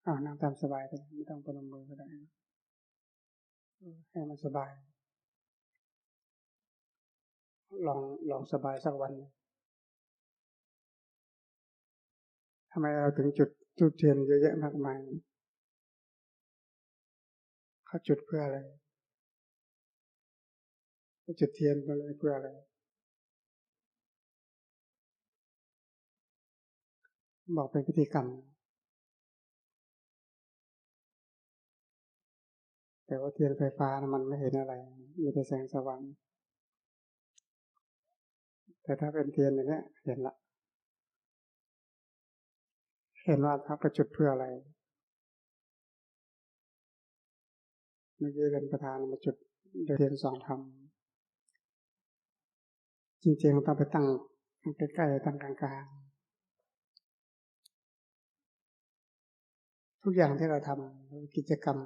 นั่งตามสบายก็ได้ไม่ต้องพนมมือก็ได้ให้มันสบายลองสบายสักวันทำไมเราถึงจุดทูบเทียนเยอะแยะมากมายเขาจุดเพื่ออะไรเขาจุดเทียนเพื่ออะไรบอกเป็นพิธีกรรมแต่ว่าเทียนไฟฟ้านะมันไม่เห็นอะไรมีแต่แสงสว่างแต่ถ้าเป็นเทียนอย่างนี้เห็นละเห็นว่าเขาประจุดเพื่ออะไรเมื่อกี้เป็นประธานมาจุดโดยเทียนสองทำจริงๆต้องไปตั้งใกล้ๆตั้งกลางๆทุกอย่างที่เราทำกิจกรรม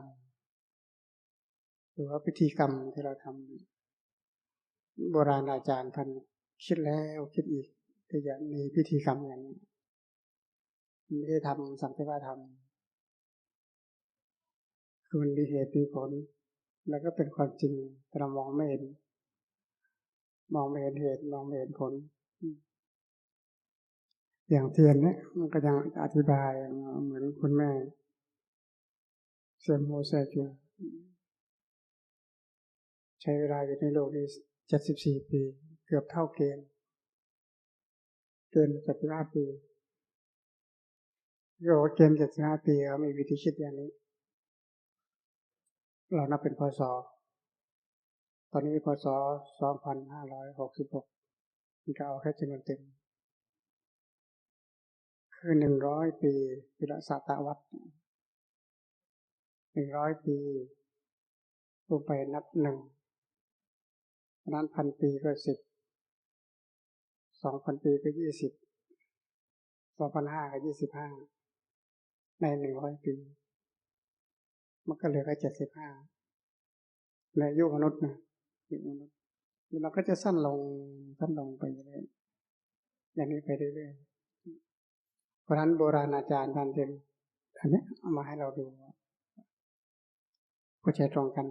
หรือว่าพิธีกรรมที่เราทำโบราณอาจารย์ท่านคิดแล้วคิดอีกที่จะมีพิธีกรรมอย่างนี้ไม่ได้ทำสักแต่ว่าทำคือมันมีเหตุมีผลแล้วก็เป็นความจริงแต่เรามองไม่เห็นเหตุมองไม่เห็นผลอย่างเทียนเนี่ยมันก็ยังอธิบายเหมือนคุณแม่เซมโมเซจูใช้เวลาอยู่ในโลกนี้74 ปีเกือบเท่าเกณฑ์75 ปีก็บอกว่าเกณฑ์75 ปีเขามีวิธีคิดอย่างนี้เรานับเป็นพศตอนนี้พศ2566มันก็เอาแค่จำนวนเต็มคือ100 ปีวิรศาตวัฏ100 ปีลงไปนับหนึ่งนั้น1,000 ปีก็10 2,000 ปีก็20 2,500ก็25ใน100 ปีมันก็เหลือแค่75ในอายุมนุษย์นะอายุมนุษย์มันก็จะสั้นลงไปเรื่อยอย่างนี้ไปเรื่อยเพราะฉะนั้นโบราณอาจารย์ท่านจึงอันนี้เอามาให้เราดูก็ใช้ตรงกัน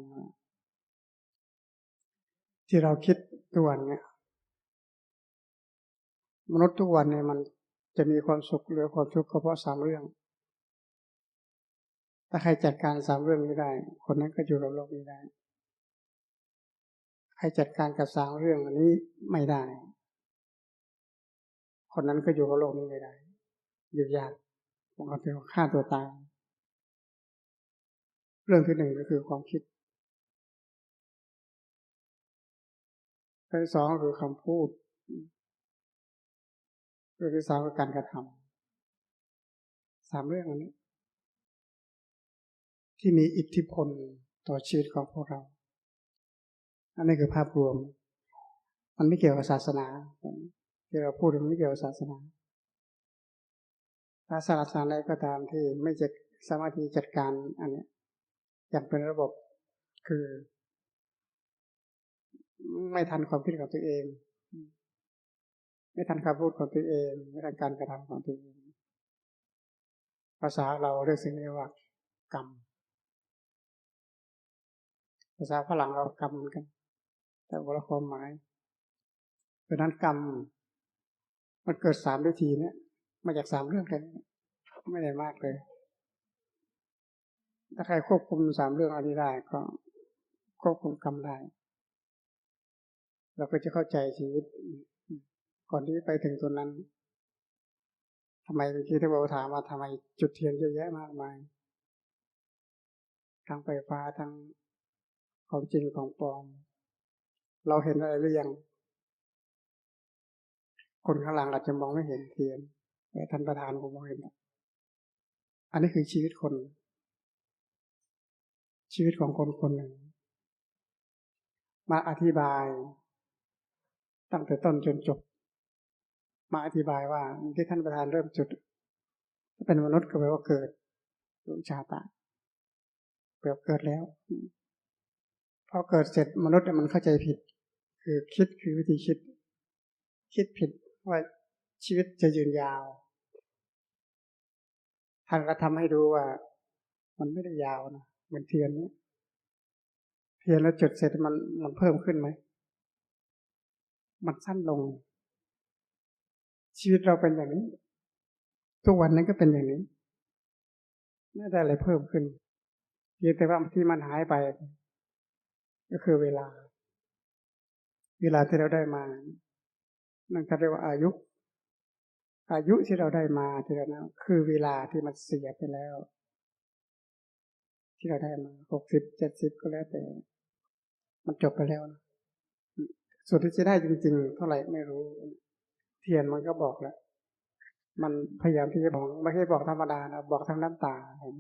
ที่เราคิดทุกวันเนี่ยมนุษย์ทุกวันเนี่ยมันจะมีความสุขหรือความทุกข์ก็เพราะ3 เรื่องถ้าใครจัดการ3 เรื่องนี้ได้คนนั้นก็อยู่กับโลกนี้ได้ใครจัดการกับ3 เรื่องอันนี้ไม่ได้คนนั้นก็อยู่กับโลกนี้ไม่ได้อยู่ยากผมก็เป็นฆ่าตัวตายเรื่องที่1ก็คือความคิดเรื่องที่2ก็คือคำพูดเรื่องที่3ก็การกระทำ3 เรื่องอันนี้ที่มีอิทธิพลต่อชีวิตของพวกเราอันนี้คือภาพรวมมันไม่เกี่ยวกับศาสนาที่เราพูดมันไม่เกี่ยวกับศาสนาถ้าศาสนาใดก็ตามที่ไม่จะสามารถที่จัดการอันนี้อย่างเป็นระบบคือไม่ทันความคิดของตัวเองไม่ทันคำพูดของตัวเองไม่ทันการกระทำของตัวเองภาษาเราเรียกสิ่งนี้ว่ากรรมภาษาฝรั่งเรากรรมเหมือนกันแต่คนละความหมายเพราะนั้นกรรมมันเกิด3 วิธีเนี่ยมาจาก3 เรื่องแค่นี้ไม่ได้มากเลยถ้าใครควบคุม3 เรื่องอันนี้ได้ก็ควบคุมกรรมได้เราก็จะเข้าใจชีวิตก่อนที่ไปถึงตัวนั้นทำไมเมื่อกี้ที่เราถามว่าทำไมจุดเทียนเยอะแยะมากมายทั้งไฟฟ้าทั้งของจริงของปลอมเราเห็นอะไรหรือยังคนข้างหลังอาจจะมองไม่เห็นเทียนแต่ท่านประธานผมมองเห็นอันนี้คือชีวิตคนชีวิตของคนคนหนึ่งมาอธิบายตั้งแต่ต้นจนจบมาอธิบายว่าที่ท่านประธานเริ่มจุดถ้าเป็นมนุษย์ก็แปลว่าเกิดดวงชาตาแปลว่าเกิดแล้วพอเกิดเสร็จมนุษย์มันเข้าใจผิดคือคิดคือวิธีคิดผิดว่าชีวิตจะยืนยาวท่านก็ทำให้ดูว่า มันไม่ได้ยาวนะเหมือนเทียนเนี้ยเทียนแล้วจุดเสร็จมันเพิ่มขึ้นไหมมันสั้นลงชีวิตเราเป็นอย่างนี้ทุกวันนั้นก็เป็นอย่างนี้ไม่ได้อะไรเพิ่มขึ้นเพียงแต่ว่าที่มันหายไปก็คือเวลาที่เราได้มานั่นเขาเรียกว่าอายุที่เราได้มาที่เรานะคือเวลาที่มันเสียไปแล้วที่เราได้มา60 70ก็แล้วแต่มันจบไปแล้วนะส่วนที่จะได้จริงๆเท่าไหร่ไม่รู้เทียนมันก็บอกแล้วมันพยายามที่จะบอกไม่ใช่บอกธรรมดานะบอกทั้งน้ำตาเห็น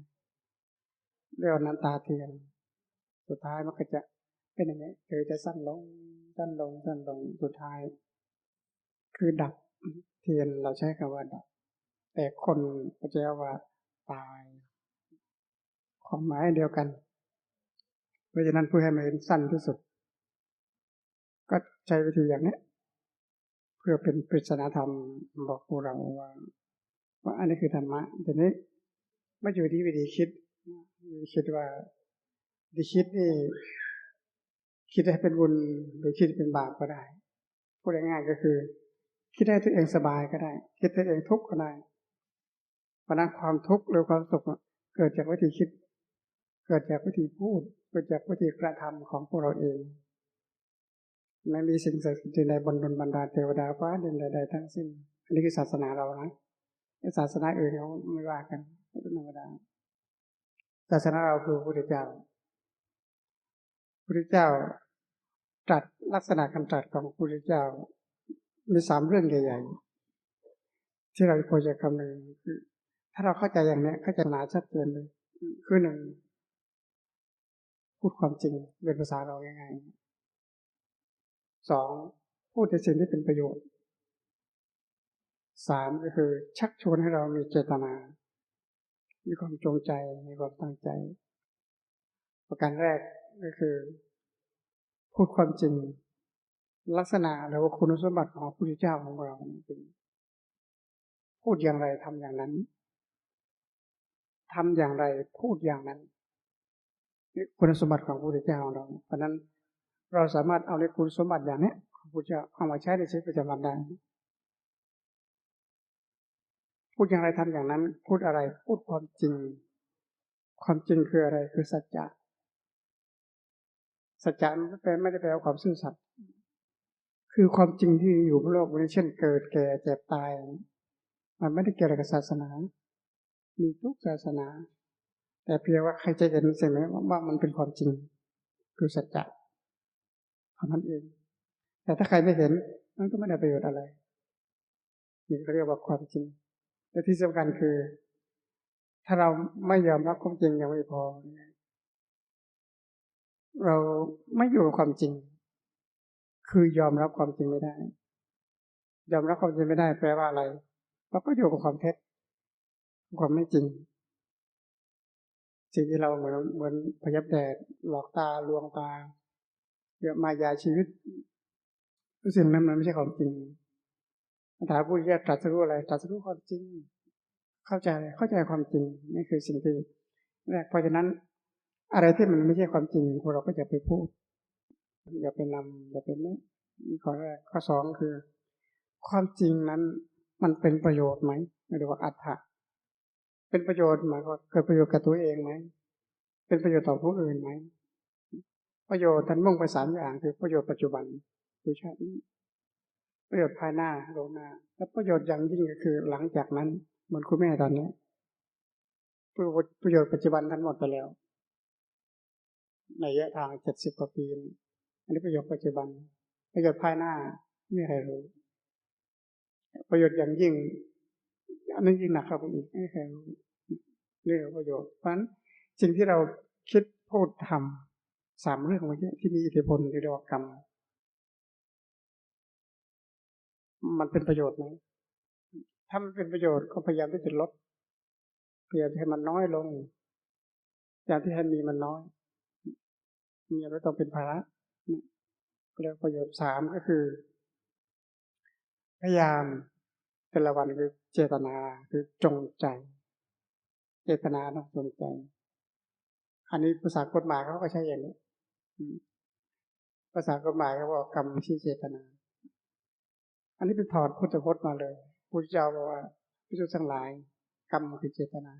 เรียกว่าน้ำตาเทียนสุดท้ายมันก็จะเป็นอย่างนี้คือจะสั้นลงสุดท้ายคือดับเทียนเราใช้คำว่าดับแต่คนก็จะว่าตายความหมายเดียวกันเพราะฉะนั้นเพื่อให้มันเห็นสั้นที่สุดก็ใช้วิธีอย่างนี้เพื่อเป็นปริศนาธรรมบอกพวกเราว่าอันนี้คือธรรมะแต่นี้ไม่อยู่ที่วิธีคิดว่าวิธีคิดนี่คิดให้เป็นบุญหรือคิดเป็นบาปก็ได้พูดง่ายๆก็คือคิดให้ตัวเองสบายก็ได้คิดให้ตัวเองทุกข์ก็ได้เพราะนั้นความทุกข์หรือความสุขเกิดจากวิธีคิดเกิดจากวิธีพูดเกิดจากวิธีกระทำของพวกเราเองไม่มีสิ่งศักดิ์สิทธิ์ใดบนบรรดาเทวดาฟ้าดินใดๆทั้งสิ้นอันนี้คือศาสนาเรานะศาสนาอื่นเขาไม่ว่ากันเป็นธรรมดาศาสนาเราคือพระพุทธเจ้าตรัสลักษณะการตรัสของพระพุทธเจ้ามี3 เรื่องใหญ่ๆที่เราควรจะคำนึงคือถ้าเราเข้าใจอย่างนี้เข้าใจหนาชัดเจนเลยคือ1พูดความจริงเป็นภาษาเราง่ายๆ2พูดในสิ่งที่เป็นประโยชน์3ก็คือชักชวนให้เรามีเจตนามีความจงใจมีความตั้งใจประการแรกก็คือพูดความจริงลักษณะหรือว่าคุณสมบัติของพระพุทธเจ้าของเราเป็นพูดอย่างไรทำอย่างนั้นทำอย่างไรพูดอย่างนั้นนี่คุณสมบัติของพระพุทธเจ้าของเราเพราะนั้นเราสามารถเอาในคุณสมบัติอย่างนี้ของพระพุทธเจ้าเอามาใช้ในชีวิตประจำวันได้พูดอย่างไรทำอย่างนั้นพูดอะไรพูดความจริงความจริงคืออะไรคือสัจจะสัจจะไม่ได้แปลว่าความซื่อสัตย์คือความจริงที่อยู่บนโลกนี้เช่นเกิดแก่เจ็บตายมันไม่ได้เกี่ยวกับศาสนามีทุกศาสนาแต่เพียงว่าใครจะเห็นสิ่งนี้ว่ามันเป็นความจริงคือสัจจะเท่านั้นเองแต่ถ้าใครไม่เห็นมันก็ไม่ได้ประโยชน์อะไรนี่เขาเรียกว่าความจริงและที่สำคัญคือถ้าเราไม่ยอมรับความจริงยังไม่พอเราไม่อยู่กับความจริงคือยอมรับความจริงไม่ได้ยอมรับความจริงไม่ได้แปลว่าอะไรเราก็อยู่กับความเท็จความไม่จริงสิ่งที่เราเหมือนพยับแดดหลอกตาลวงตาเกี่ยวมายาชีวิตทุกสิ่งนั้นมันไม่ใช่ความจริงถามผู้ที่ตรัสรู้อะไรตรัสรู้ความจริงเข้าใจความจริงนี่คือสิ่งที่แรกเพราะฉะนั้นอะไรที่มันไม่ใช่ความจริงพวกเราก็จะไปพูดอย่าไปนำอย่าไปนี้ข้อแรกข้อ2คือความจริงนั้นมันเป็นประโยชน์ไหมเรียกว่าอัตถะเป็นประโยชน์หมายความเกิดประโยชน์กับตัวเองไหมเป็นประโยชน์ต่อผู้อื่นไหมประโยชน์ท่านมุ่งไป3อย่างคือประโยชน์ปัจจุบันคือชาตินี้ประโยชน์ภายหน้าโลกหน้าและประโยชน์อย่างยิ่งก็คือหลังจากนั้นเหมือนคุณแม่ตอนนี้ประโยชน์ปัจจุบันท่านหมดไปแล้วในระยะทาง70 กว่าปีอันนี้ประโยชน์ปัจจุบันประโยชน์ภายหน้าไม่มีใครรู้ประโยชน์อย่างยิ่งอันนี้ยิ่งหนักเข้าไปอีกไม่มีใครรู้เรื่องประโยชน์เพราะฉะนั้นสิ่งที่เราคิดพูดทำ3 เรื่องเมื่อกี้ที่มีอิทธิพลที่เรียกว่ากรรมมันเป็นประโยชน์ไหมถ้ามันเป็นประโยชน์ก็พยายามที่จะลดพยายามให้มันน้อยลงอย่างที่ให้มีมันน้อยมีไม่ต้องเป็นภาระเรียกประโยชน์3ก็คือพยายามแต่ละวันคือเจตนาคือจงใจเจตนาต้องจงใจ อันนี้ภาษากฎหมายเขาก็ใช้อย่างนี้ภาษากฎหมายเขาบอกกรรมที่เจตนาอันนี้เป็นถอดพุทธพจน์มาเลยพุทธเจ้าบอกว่าพิจุทั้งหลายกรรมคือเจตนา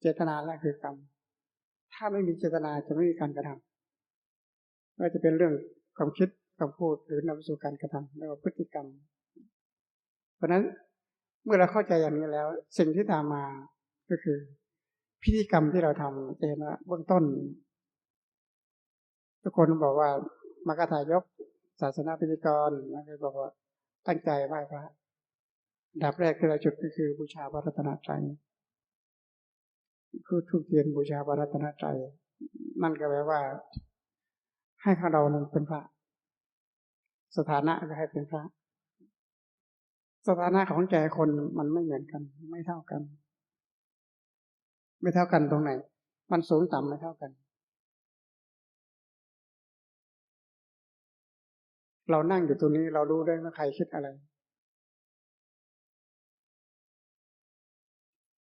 เจตนาแรกคือกรรมถ้าไม่มีเจตนาจะไม่มีการกระทำไม่ว่าจะเป็นเรื่องความคิดคำพูดหรือนำไปสู่การกระทำเรียกว่าพฤติกรรมเพราะฉะนั้นเมื่อเราเข้าใจอย่างนี้แล้วสิ่งที่ตามมาก็คือพิธีกรรมที่เราทำจะเห็นว่าเบื้องต้นทุกคนบอกว่ามกทายกศาสนาพิธีกรมันก็บอกว่าตั้งใจไหว้พระดับแรกที่เราจุดก็คือบูชาพระรัตนตรัยคือทุกเทียนบูชาพระรัตนตรัยนั่นก็แปลว่าให้ข้าเรานั้นเป็นพระสถานะก็ให้เป็นพระสถานะของใจคนมันไม่เหมือนกันไม่เท่ากันไม่เท่ากันตรงไหนมันสูงต่ำไม่เท่ากันเรานั่งอยู่ตรงนี้เรารู้ได้ว่าใครคิดอะไร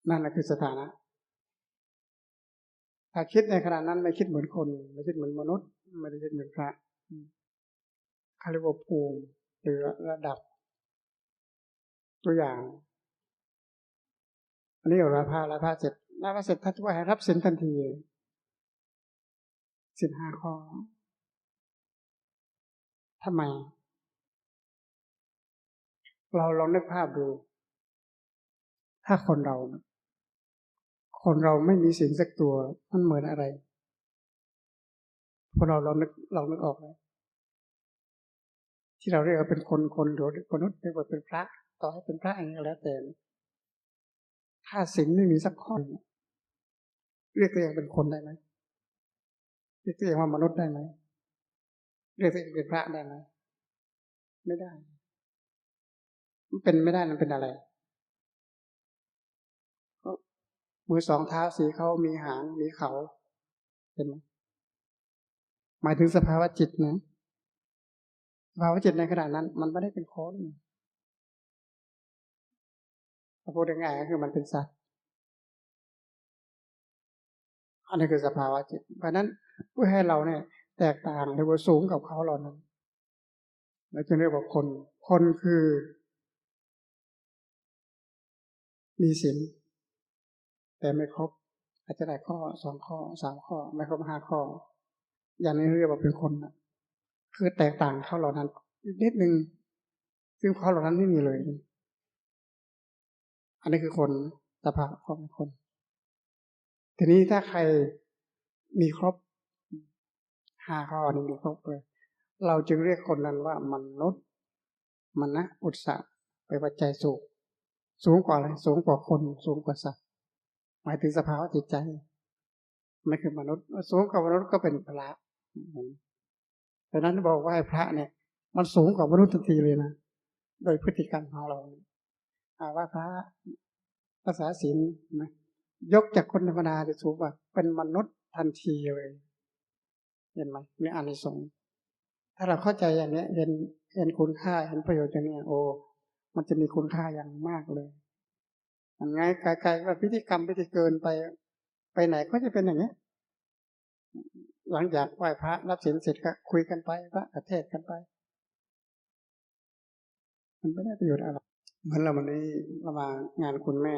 นั่นแหละคือสถานะถ้าคิดในขณะนั้นไม่คิดเหมือนคนไม่คิดเหมือนมนุษย์ไม่ได้คิดเหมือนพระคาริวภูมิหรือระดับตัวอย่างอันนี้เราละผ้าเสร็จละผ้าเสร็จท่านว่าให้รับศีลทันทีศีล5 ข้อทำไมเราลองนึกภาพดูถ้าคนเราไม่มีศีลสักตัวมันเหมือนอะไรพอเราลองนึกออกไหมที่เราเรียกว่าเป็นคนหรือมนุษย์เรียกว่าเป็นพระต่อให้เป็นพระอย่างนี้แล้วแต่ถ้าศีลไม่มีสักข้อเรียกตัวเองเป็นคนได้ไหมเรียกตัวเองว่ามนุษย์ได้ไหมเรียกตัวเองเป็นพระได้ไหมไม่ได้มันเป็นไม่ได้มันเป็นอะไรมือ2 เท้า4เขามีหางมีเขาเห็นไหมหมายถึงสภาวะจิตนะสภาวะจิตในขณะนั้นมันไม่ได้เป็นคนถ้าพูดง่ายๆก็คือมันเป็นสัตว์อันนี้คือสภาวะจิตเพราะนั้นเพื่อให้เราเนี่ยแตกต่างหรือว่าสูงกับเขาเหล่านั้นเราจะเรียกว่าคนคือมีศีลแต่ไม่ครบอาจจะได้ข้อ2 ข้อ3 ข้อไม่ครบ5 ข้ออย่างนี้เรียกว่าเป็นคนนะคือแตกต่างเขาเหล่านั้นนิดนึงซึ่งเขาเหล่านั้นไม่มีเลยอันนี้คือคนสภาพของคนทีนี้ถ้าใครมีครบ5 ข้อนี้มีครบเลยเราจึงเรียกคนนั้นว่ามนุษย์มนะอุตสะไปปัจจัยสูงกว่าอะไรสูงกว่าคนสูงกว่าสัตว์หมายถึงสภาวะจิตใจไม่คือมนุษย์สูงกว่ามนุษย์ก็เป็นพระดังนั้นบอกว่าพระเนี่ยมันสูงกว่ามนุษย์ทันทีเลยนะโดยพฤติกรรมของเราว่าพระภาษาศีลนะยกจากคนธรรมดาจะสูงกว่าเป็นมนุษย์ทันทีเลยเห็นไหมในอานิสงส์ถ้าเราเข้าใจอย่างนี้เห็นคุณค่าเห็นประโยชน์อย่างนี้โอ้มันจะมีคุณค่าอย่างมากเลยอย่างไงไกลๆว่าพิธีกรรมพิธีเกินไปไหนก็จะเป็นอย่างนี้หลังจากไหว้พระรับศีลเสร็จก็คุยกันไปพระเทศกันไปมันไม่ได้ประโยชน์อะไรเหมือนเราวันนี้เรามางานคุณแม่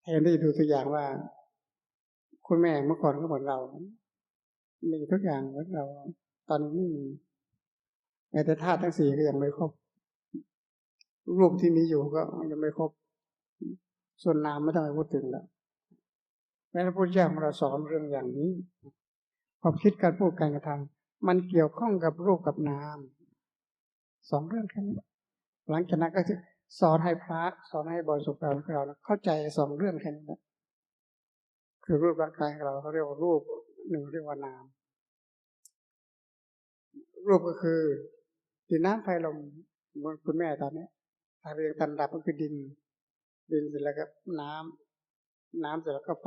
แทนที่จะดูตัวอย่างว่าคุณแม่เมื่อก่อนก็เหมือนเรามีทุกอย่างเหมือนเราตอนนี้ไม่มีแม้แต่ธาตุทั้ง 4ก็ยังไม่ครบรูปที่มีอยู่ก็ยังไม่ครบส่วนนามไม่ต้องไปพูดถึงแล้วแม้พระพุทธเจ้าของเราสอนเรื่องอย่างนี้ความคิดการพูดการกระทำมันเกี่ยวข้องกับรูปกับนาม2 เรื่องแค่นี้หลังจากนั้นก็คือสอนให้พระสอนให้บริสุทธิ์เราเข้าใจ2 เรื่องแค่นี้นะคือรูปร่างกายของเราเขาเรียกว่ารูป1เรียกว่านามรูปก็คือดินน้ำไฟลมเหมือนคุณแม่ตอนนี้ถ้าเรียงตันดับก็คือดินเสร็จแล้วก็น้ำเสร็จแล้วก็ไ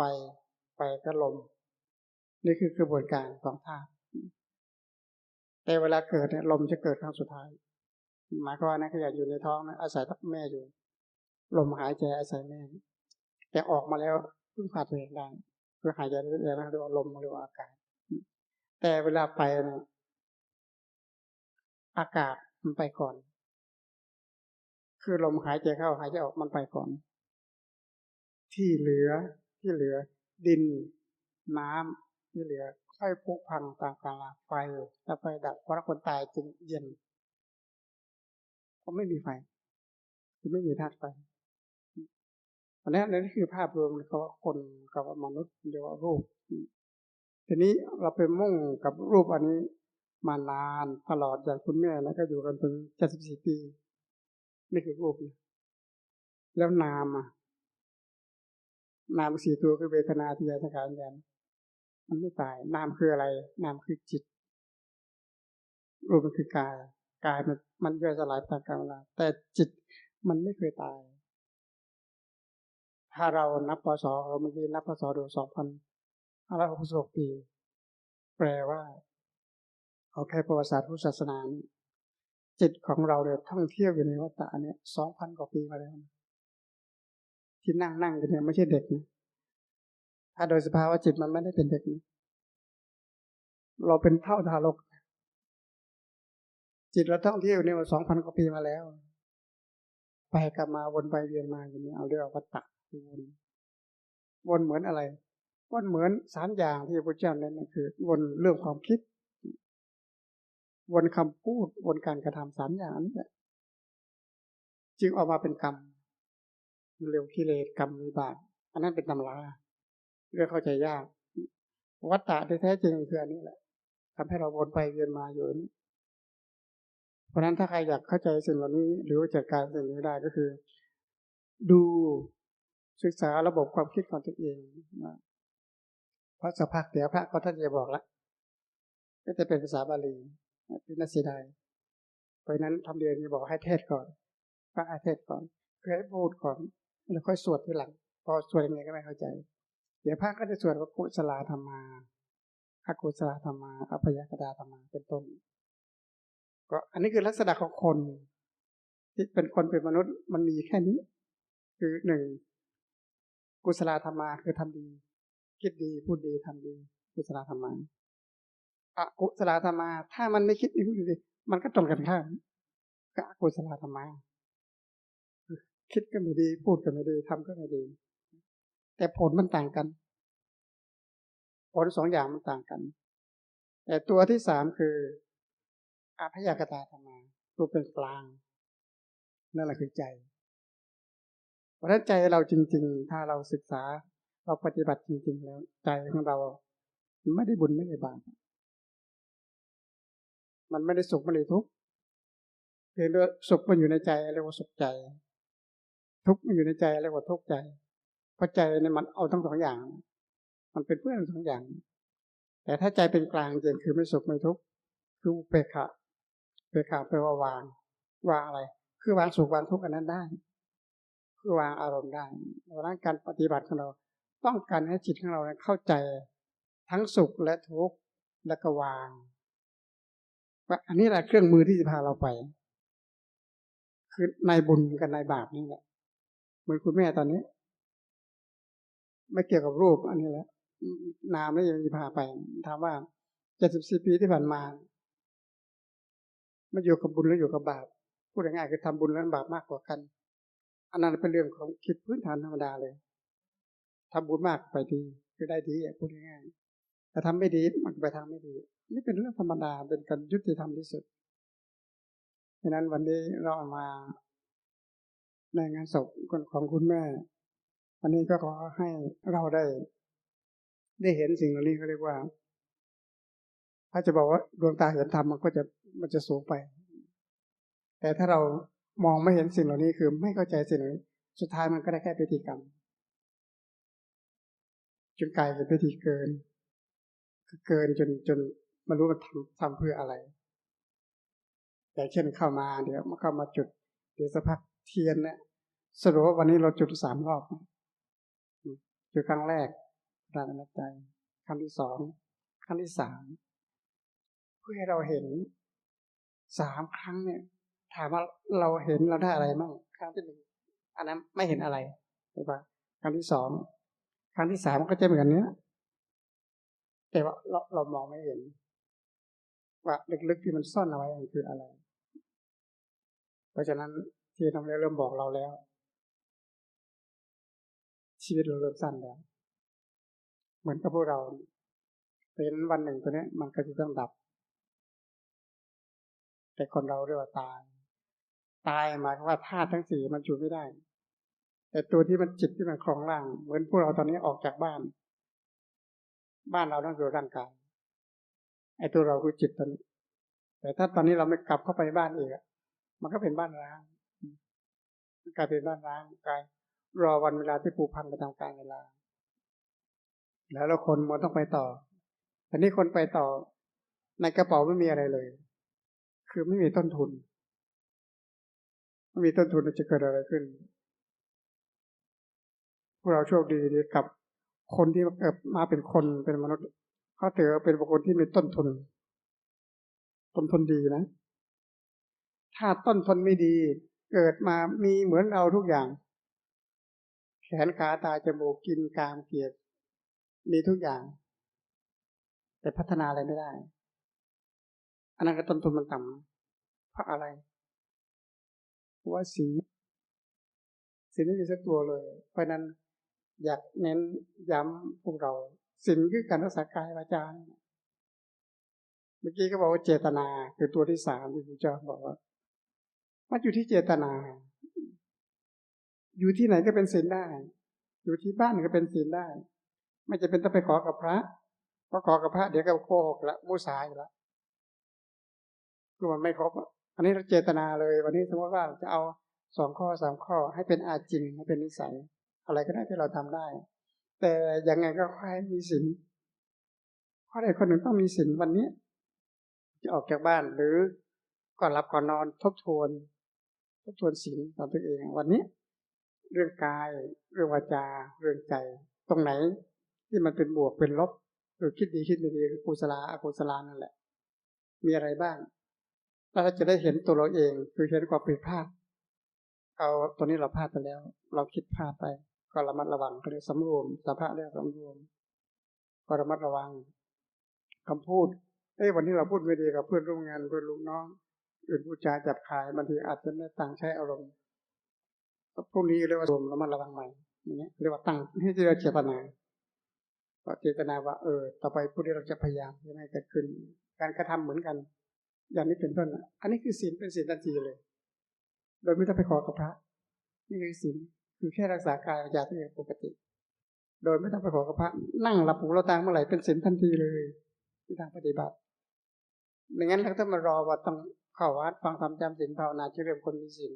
ฟก็ลมนี่คือกระบวนการของธาตุแต่เวลาเกิดเนี่ยลมจะเกิดครั้งสุดท้ายหมายความว่านักขยะอยู่ในท้องนะอาศัยแม่อยู่ลมหายใจอาศัยแม่แต่ออกมาแล้วพึ่งพาตัวเองได้ คือหายใจเรื่อยๆนะเรียกว่าลมเรียกว่าอากาศแต่เวลาไปเนี่ยอากาศมันไปก่อนคือลมหายใจเข้าหายใจออกมันไปก่อนที่เหลือดินน้ำที่เหลือค่อยพุพังตามกาลไฟถ้าไฟดับเพราะคนตายจึงเย็นเพราะไม่มีไฟคือไม่มีธาตุไฟอันนี้คือภาพรวมเขาว่าคนกับมนุษย์เรียกว่ารูปทีนี้เราไปมุ่งกับรูปอันนี้มานานตลอดอย่างคุณแม่แล้วก็อยู่กันถึง74 ปีนี่คือรูปแล้วนามนาม4 ตัวคือเวทนาสัญญาสังขารวิญญาณมันไม่ตายนามคืออะไรนามคือจิตรูปมันคือกายมันย่อยสลายตามกาลเวลาแต่จิตมันไม่เคยตายถ้าเรานับพศเราเมื่อกี้นับพศดู2566 ปีแปลว่าเอาแค่ประวัติศาสตร์พุทธศาสนาจิตของเราเนี่ยท่องเที่ยวอยู่ในวัฏฏะเนี่ย2,000 กว่าปีมาแล้วที่นั่งกันเนี่ยไม่ใช่เด็กนะถ้าโดยสภาวะจิตมันไม่ได้เป็นเด็กนะเราเป็นเท่าทารกจิตเราท่องเที่ยวเนี่ยมา2,000 กว่าปีมาแล้วไปกลับมาวนไปเวียนมาอย่างนี้เอาเรียกว่าวัฏฏะวนเหมือนอะไรวนเหมือน3 อย่างที่พระพุทธเจ้าเน้นนั่นคือวนเรื่องความคิดวนคำพูดวนการกระทำ3 อย่างนี้แหละจึงออกมาเป็นกรรมเร็วกิเลสกรรมวิบากอันนั้นเป็นตำราเรื่องเข้าใจยากวัฏฏะแท้จริงคืออันนี้แหละทำให้เราวนไปเวียนมาอยู่นี้เพราะฉะนั้นถ้าใครอยากเข้าใจสิ่งเหล่านี้หรือจัดการสิ่งนี้ได้ก็คือดูศึกษาระบบความคิดของตัวเองเพราะสักพักเดี๋ยวพระก็ท่านจะบอกละก็จะเป็นภาษาบาลีเป็นน่าเสียดายเพราะนั้นทำเรียนจะบอกให้เทศก่อนฟังให้เทศก่อนคือให้พูดก่อนแล้วค่อยสวดทีหลังพอสวดยังไงก็ไม่เข้าใจเดี๋ยวพระก็จะสวดว่ากุศลธรรมาอกุศลธรรมาอภยกตาธรรมาเป็นต้นก็อันนี้คือลักษณะของคนที่เป็นคนเป็นมนุษย์มันมีแค่นี้คือ1กุศลธรรมาคือทำดีคิดดีพูดดีทำดีกุศลธรรมาอกุศลธรรมาถ้ามันไม่คิดดีพูดดีมันก็ตรงกันข้ามกับอกุศลธรรมาคิดก็ไม่ดีพูดก็ไม่ดีทำก็ไม่ดีแต่ผลมันต่างกันผล2 อย่างมันต่างกันแต่ตัวที่3คืออภยกตาธรรมาตัวเป็นกลางนั่นแหละคือใจเพราะฉะนั้นใจเราจริงๆถ้าเราศึกษาเราปฏิบัติจริงๆแล้วใจของเราไม่ได้บุญไม่ได้บาปมันไม่ได้สุขไม่ได้ทุกข์เพียงแต่สุขมันอยู่ในใจเรียกว่าสุขใจทุกข์มันอยู่ในใจเรียกว่าทุกข์ใจเพราะใจเนี่ยมันเอาทั้ง2 อย่างมันเป็นเพื่อน2 อย่างแต่ถ้าใจเป็นกลางจริงคือไม่สุขไม่ทุกข์คืออุเบกขาแปลว่าวางอะไรคือวางสุขวางทุกข์อันนั้นได้คือวางอารมณ์ได้เพราะนั้นการปฏิบัติของเราต้องการให้จิตของเราเข้าใจทั้งสุขและทุกข์และก็วางว่าอันนี้แหละเครื่องมือที่จะพาเราไปคือในบุญกับในบาปนี่แหละเหมือนคุณแม่ตอนนี้ไม่เกี่ยวกับรูปอันนี้แหละนามนี่ยังจะพาไปถามว่า74 ปีที่ผ่านมามันอยู่กับบุญหรืออยู่กับบาปพูดง่ายๆคือทำบุญและบาปมากกว่ากันอันนั้นเป็นเรื่องของคิดพื้นฐานธรรมดาเลยทำบุญมากไปดีคือได้ดีพูดง่ายๆแต่ทำไม่ดีมันไปทางไม่ดีนี่เป็นเรื่องธรรมดาเป็นการยุติธรรมที่สุดฉะนั้นวันนี้เราเอามาในงานศพของคุณแม่วันนี้ก็ขอให้เราได้เห็นสิ่งเหล่านี้เขาเรียกว่าถ้าจะบอกว่าดวงตาเห็นธรรมมันจะสูงไปแต่ถ้าเรามองไม่เห็นสิ่งเหล่านี้คือไม่เข้าใจสิ่งเหล่านี้สุดท้ายมันก็ได้แค่พิธีกรรมจนกลายเป็นพิธีเกินจนไม่รู้มันทำเพื่ออะไรแต่เช่นเข้ามาเดี๋ยวมาเข้ามาจุดเดี๋ยวสักพักเทียนเนี่ยสรุปว่าวันนี้เราจุด3 รอบจุดครั้งแรกพระอนัตใจครั้งที่2ครั้งที่3เพื่อให้เราเห็น3 ครั้งเนี่ยถามว่าเราเห็นเราได้อะไรบ้างครั้งที่1อันนั้นไม่เห็นอะไรใช่ปะครั้งที่2ครั้งที่3ก็จะเหมือนเนี้ย แต่ว่าเรามองไม่เห็นว่าลึกๆที่มันซ่อนเอาไว้มันคืออะไรเพราะฉะนั้นที่ทำเริ่มบอกเราแล้วชีวิตเราเริ่มสั้นแล้วเหมือนกับพวกเราเป็นวันหนึ่งตัวนี้มันก็จะต้องดับแต่คนเราเรียกว่าตายหมายความว่าธาตุทั้งสี่มันอยู่ไม่ได้แต่ตัวที่มันจิตที่มันครองร่างเหมือนพวกเราตอนนี้ออกจากบ้านเราต้องอยู่ร่างกายไอ้ตัวเราคือจิตตอนนี้แต่ถ้าตอนนี้เราไม่กลับเข้าไปบ้านอีกมันก็เป็นบ้านร้างกลายเป็นบ้านร้างกลายรอวันเวลาที่ผูกพันไปตามกาลเวลาแล้วเราคนมันต้องไปต่อแต่นี่คนไปต่อในกระเป๋าไม่มีอะไรเลยคือไม่มีต้นทุนไม่มีต้นทุนจะเกิดอะไรขึ้นพวกเราโชคดีกับคนที่เกิดมาเป็นคนเป็นมนุษย์เขาถือเป็นบุคคลที่มีต้นทุนดีนะถ้าต้นทุนไม่ดีเกิดมามีเหมือนเราทุกอย่างแขนขาตาจมูกกินกามเกียรติมีทุกอย่างแต่พัฒนาอะไรไม่ได้อันนั้นก็ต้นทุนมันต่ำเพราะอะไรเพราะว่าศีลไม่มีสักตัวเลยเพราะนั้นอยากเน้นย้ำพวกเราศีลคือการรักษากายวาจาเมื่อกี้ก็บอกว่าเจตนาคือตัวที่สามที่พระเจ้าบอกว่ามันอยู่ที่เจตนาอยู่ที่ไหนก็เป็นศีลได้อยู่ที่บ้านก็เป็นศีลได้ไม่จะเป็นต้องไปขอกับพระเพราะขอกับพระเดี๋ยวก็โกหกละมุสาอยู่ละคือมันไม่ครบอันนี้เราเจตนาเลยวันนี้สมมติว่าจะเอา2 ข้อ 3 ข้อให้เป็นอาจินให้เป็นนิสัยอะไรก็ได้ที่เราทำได้แต่ยังไงก็ให้มีศีลข้อใดคนหนึ่งต้องมีศีลวันนี้จะออกจากบ้านหรือก่อนหลับก่อนนอนทบทวนศีลของตัวเองวันนี้เรื่องกายเรื่องวาจาเรื่องใจตรงไหนที่มันเป็นบวกเป็นลบหรือคิดดีคิดไม่ดีคือกุศลอกุศลนั่นแหละมีอะไรบ้างแล้วเราจะได้เห็นตัวเราเองคือเห็นความผิดพลาดเอาตัวนี้เราพลาดไปแล้วเราคิดพลาดไปก็ระมัดระวังก็เรียกสำรวมสัมภาระเรียกสำรวมก็ระมัดระวังคำพูดวันนี้เราพูดไม่ดีกับเพื่อนร่วมงานเพื่อนลูกน้องอื่นพูดจาจับขายบางทีอาจจะไม่ต่างใช้อารมณ์พวกนี้เรียกว่าระมัดระวังใหม่อย่างเงี้ยเรียกว่าตั้งให้เจตนาเจตนาว่าต่อไปผู้ที่เราจะพยายามให้เกิดขึ้นการกระทำเหมือนกันอย่างนี้เป็นต้นอันนี้คือศีลเป็นศีลทันทีเลยโดยไม่ต้องไปขอกับพระนี่คือศีลคือแค่รักษากายวาจาตัวเองปกติโดยไม่ต้องไปขอกับพระนั่งหลับหูเราตาเมื่อไหร่เป็นศีลทันทีเลยที่ทางปฏิบัติไม่งั้นเราต้องมารอว่าต้องเข้าวัดฟังธรรมจำศีลภาวนาจะเริ่มคนมีศีล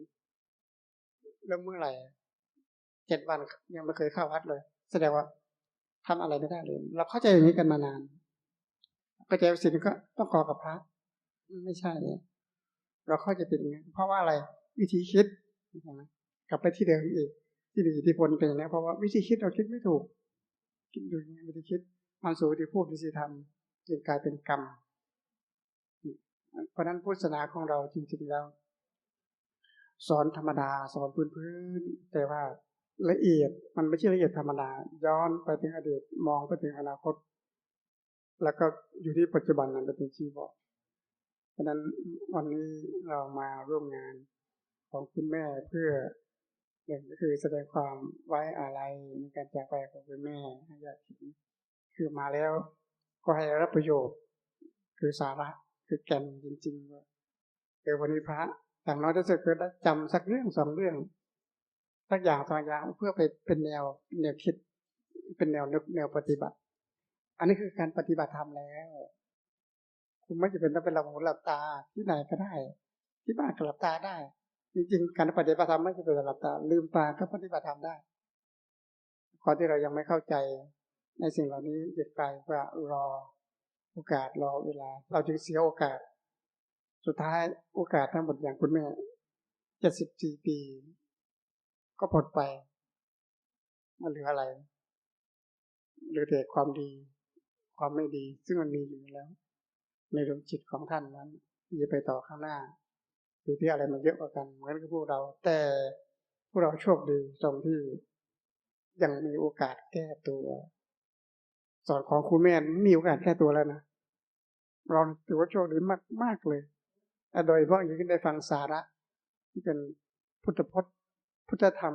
เริ่มเมื่อไหร่7 วันยังไม่เคยเข้าวัดเลยแสดงว่าทำอะไรไม่ได้เลยเราเข้าใจอย่างนี้กันมานานเข้าใจศีลก็ต้องขอกับพระไม่ใช่เราเข้าใจเป็นอย่างนี้เพราะว่าอะไรวิธีคิดกลับไปที่เดิมอีกที่มีอิทธิพลเป็นอย่างนี้เพราะว่าวิธีคิดเราคิดไม่ถูกคิดอยู่อย่างนี้วิธีคิดมันสู่วิธีพูดวิธีทำจึงกลายเป็นกรรมเพราะนั้นพุทธศาสนาของเราจริงๆแล้วสอนธรรมดาสอนพื้นๆแต่ว่าละเอียดมันไม่ใช่ละเอียดธรรมดาย้อนไปถึงอดีตมองไปถึงอนาคตแล้วก็อยู่ที่ปัจจุบันนั้นเป็นชี้บอกเพราะนั้นวันนี้เรามาร่วมงานของคุณแม่เพื่อหนึ่งก็คือแสดงความไว้อาลัยในการจากไปของคุณแม่ให้ญาติคือมาแล้วก็ให้รับประโยชน์คือสาระคือแก่นจริงๆวันนี้พระอย่างน้อยที่สุดก็ได้จำสักเรื่อง2 เรื่องสักอย่าง2 อย่างเพื่อไปเป็นแนวคิดเป็นแนวนึกแนวปฏิบัติอันนี้คือการปฏิบัติธรรมแล้วคุณไม่จำเป็นต้องเป็นหลับหูหลับตาที่ไหนก็ได้ที่บ้านก็หลับตาได้จริงๆการปฏิบัติธรรมไม่จำเป็นหลับตาลืมตาก็ปฏิบัติธรรมได้ข้อที่เรายังไม่เข้าใจในสิ่งเหล่านี้เด็กไกลว่ารอโอกาสรอเวลาเราจึงเสียโอกาสสุดท้ายโอกาสทั้งหมดอย่างคุณแม่74 ปีก็หมดไปมันเหลืออะไรเหลือแต่ความดีความไม่ดีซึ่งมันมีอยู่แล้วในดวงจิตของท่านนั้นที่จะไปต่อข้างหน้าหรือที่อะไรมันเยอะกว่ากันเหมือนกับพวกเราแต่พวกเราโชคดีตรงที่ยังมีโอกาสแก้ตัว สอนของคุณแม่มีโอกาสแก้ตัวแล้วนะเราถือว่าโชคดีมากๆเลยโดยเฉพาะอย่างยิ่งได้ฟังสาระที่เป็นพุทธพจน์พุทธธรรม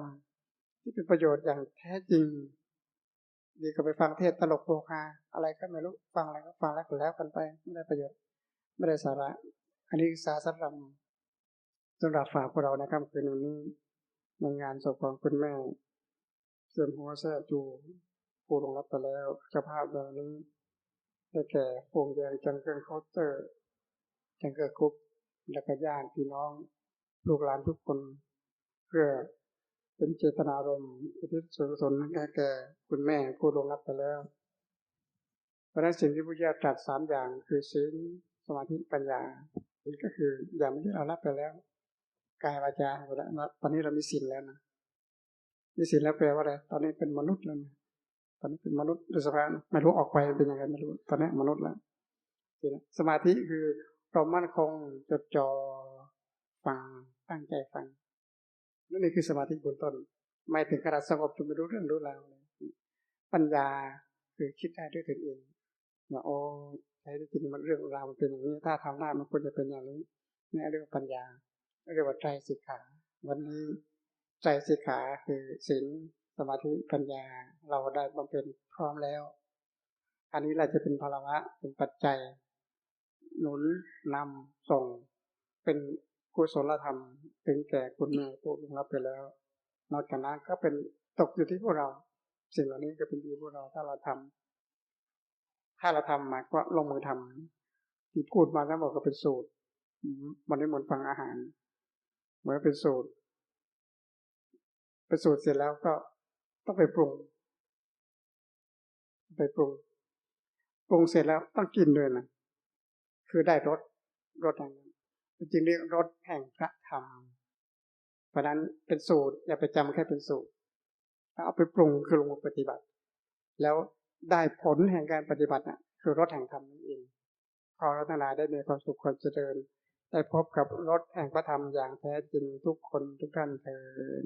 ที่เป็นประโยชน์อย่างแท้จริงดีกว่าไปฟังเทศตลกโปกฮาอะไรก็ไม่รู้ฟังอะไรก็ฟังแล้วกันไปไม่ได้ประโยชน์ไม่ได้สาระอันนี้สาระสำหรับฝากพวกเราในค่ำคืนวันนี้ในงานศพของคุณแม่เสื่อมหัวแซ่จูผู้ลงรับไปแล้วเจ้าภาพเรานี้ได้แก่พงแดงจังเกิลเคาน์เตอร์จังเกิลกรุ๊ปและก็ญาติพี่น้องลูกหลานทุกคนเพื่อเป็นเจตนารมณ์อุทิศส่วนกุศลแก่คุณแม่ผู้ลงรับไปแล้วเพราะนั้นสิ่งที่พระเจ้าตรัส3อย่างคือศีลสมาธิปัญญาศีลก็คืออย่างที่เรารับไปแล้วกายวาจาตอนนี้เรามีศีลแล้วนะมีศีลแล้วแปลว่าอะไรตอนนี้เป็นมนุษย์แล้วนะตอนนี้เป็นมนุษย์โดยสภาพไม่รู้ออกไปเป็นยังไงไม่รู้ตอนนี้มนุษย์แล้วสมาธิคือเรามั่นคงจดจ่อฟังตั้งใจฟังนี่คือสมาธิเบื้องต้นไม่ถึงขนาดสงบจนไม่รู้เรื่องรู้ราวเลยปัญญาคือคิดได้ด้วยตนเองว่าโอ้ใช้ได้จริงมันเรื่องราวมันเป็นอย่างนี้ถ้าทำได้มันควรจะเป็นอย่างนี้นี่เรียกว่าปัญญาเรียกว่าไตรสิกขาวันนี้ไตรสิกขาคือศีลสมาธิปัญญาเราได้บำเพ็ญพร้อมแล้วอันนี้เราจะเป็นภาระเป็นปัจจัยหนุนนำส่งเป็นกุศลธรรมถึงแก่คุณแม่ผู้ล่วงลับไปแล้วนอกจากนั้นก็เป็นตกอยู่ที่พวกเราสิ่งเหล่านี้ก็เป็นอยู่ที่พวกเราถ้าเราทำมาก็ลงมือทำที่พูดมาแล้วบอกก็เป็นสูตรมันไม่เหมือนฟังอาหารเหมือนเป็นสูตรเสร็จแล้วก็ต้องไปปรุงเสร็จแล้วต้องกินด้วยนะคือได้รสอย่างนั้นจริงๆเรียกรสแห่งพระธรรมเพราะนั้นเป็นสูตรอย่าไปจำแค่เป็นสูตรถ้าเอาไปปรุงคือลงมือปฏิบัติแล้วได้ผลแห่งการปฏิบัติน่ะคือรสแห่งธรรมนั่นเองขอเราทั้งหลายได้มีความสุขความเจริญได้พบกับรสแห่งพระธรรมอย่างแท้จริงทุกคนทุกท่านเถิด